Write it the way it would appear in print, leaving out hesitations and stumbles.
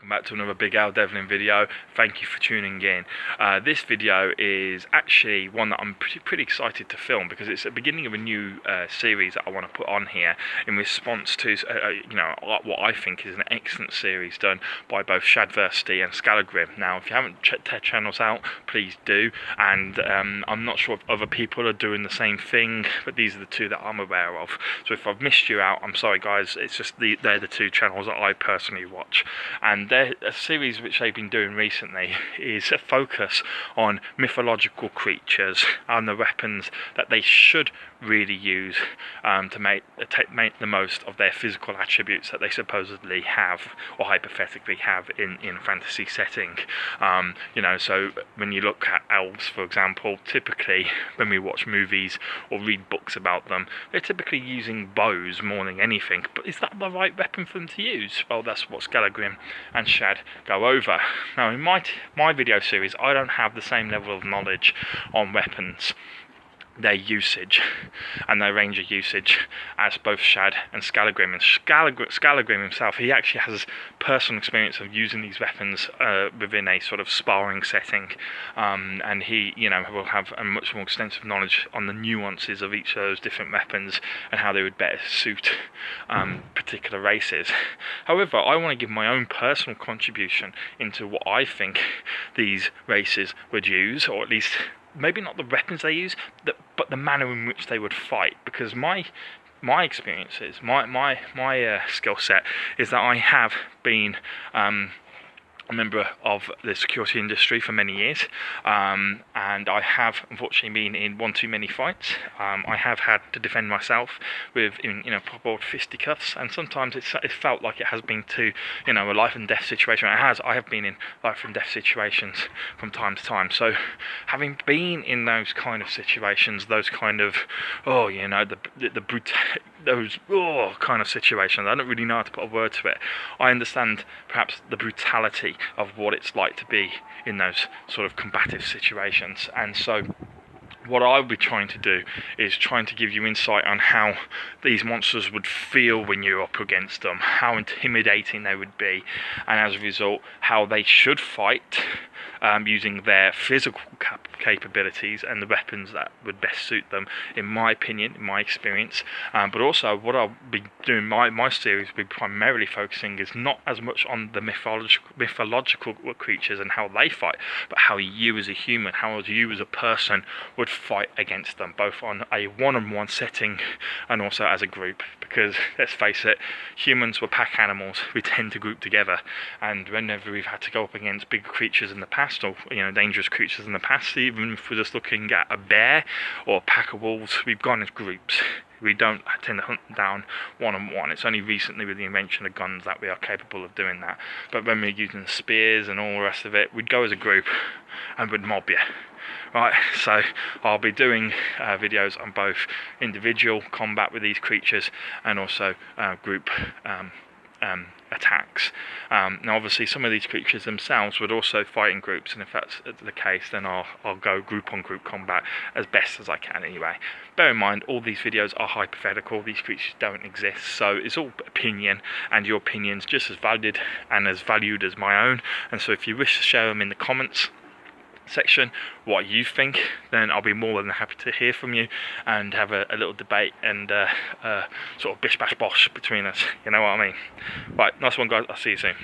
Welcome back to another Big Al Devlin video. Thank you for tuning in. This video is actually one that I'm pretty excited to film because it's the beginning of a new series that I want to put on here in response to what I think is an excellent series done by both Shadversity and Scalagrim. Now, if you haven't checked their channels out, please do. And I'm not sure if other people are doing the same thing, but these are the two that I'm aware of. So if I've missed you out, I'm sorry guys. It's just they're the two channels that I personally watch. And a series which they've been doing recently is a focus on mythological creatures and the weapons that they should really use to make the most of their physical attributes that they supposedly have or hypothetically have in a fantasy setting. So when you look at elves, for example, typically when we watch movies or read books about them, they're typically using bows more than anything. But is that the right weapon for them to use? Well, that's what Scalagrim and Shad go over. Now, in my video series, I don't have the same level of knowledge on weapons, their usage and their range of usage as both Shad and Scalagrim. And Scalagrim himself, he actually has personal experience of using these weapons within a sort of sparring setting, and he will have a much more extensive knowledge on the nuances of each of those different weapons and how they would better suit particular races. However, I want to give my own personal contribution into what I think these races would use, or at least maybe not the weapons they use, but the manner in which they would fight. Because my experiences, my skill set is that I have been a member of the security industry for many years, and I have unfortunately been in one too many fights. I have had to defend myself with proper old fisticuffs, and sometimes it felt like it has been to a life and death situation. I have been in life and death situations from time to time. So having been in those kind of situations, those kind of kind of situations, I don't really know how to put a word to it. I understand perhaps the brutality of what it's like to be in those sort of combative situations. And so what I'll be trying to do is trying to give you insight on how these monsters would feel when you're up against them, how intimidating they would be, and as a result, how they should fight using their physical capabilities and the weapons that would best suit them, in my opinion, in my experience. But also, what I'll be doing, my series will be primarily focusing is not as much on the mythological creatures and how they fight, but how you as a human, how you as a person would fight against them, both on a one-on-one setting and also as a group. Because let's face it, humans were pack animals. We tend to group together, and whenever we've had to go up against big creatures in the past, or dangerous creatures in the past, even if we're just looking at a bear or a pack of wolves, we've gone as groups. We don't tend to hunt them down one-on-one. It's only recently with the invention of guns that we are capable of doing that. But when we're using spears and all the rest of it, we'd go as a group and would mob you. Right, so I'll be doing videos on both individual combat with these creatures and also group attacks. Now obviously some of these creatures themselves would also fight in groups, and if that's the case, then I'll go group on group combat as best as I can anyway. Bear in mind, all these videos are hypothetical. These creatures don't exist, so it's all opinion, and your opinion's just as valid and as valued as my own. And so if you wish to share them in the comments section what you think, then I'll be more than happy to hear from you and have a little debate and sort of bish bash bosh between us, you know what I mean. Right, nice one guys, I'll see you soon.